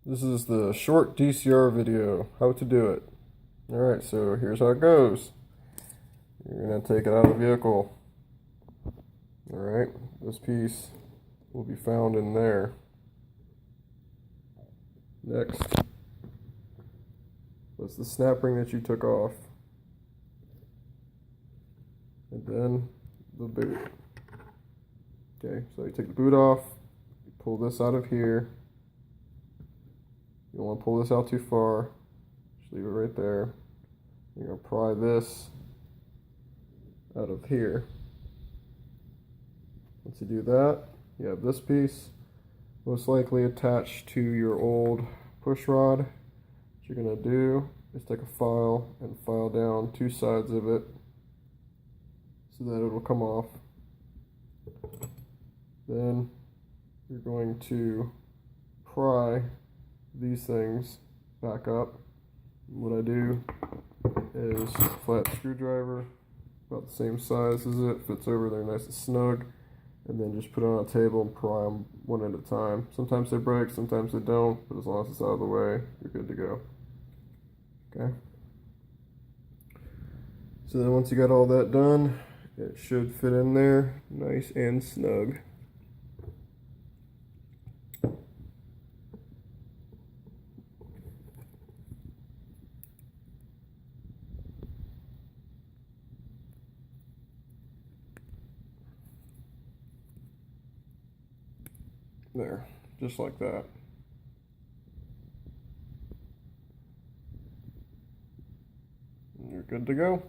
This is the short DCR video, how to do it. Alright, so here's how it goes. You're going to take it out of the vehicle. Alright, this piece will be found in there. Next, that's the snap ring that you took off. And then the boot. Okay, so you take the boot off, you pull this out of here. You don't want to pull this out too far. Just leave it right there. You're going to pry this out of here. Once you do that, you have this piece most likely attached to your old push rod. What you're going to do is take a file and file down two sides of it so that it will come off. Then you're going to pry these things back up. What I do is flat screwdriver, about the same size as it, fits over there nice and snug, and then just put it on a table and pry them one at a time. Sometimes they break, sometimes they don't, but as long as it's out of the way, you're good to go. Okay. So then once you got all that done, it should fit in there nice and snug. There, just like that. And you're good to go.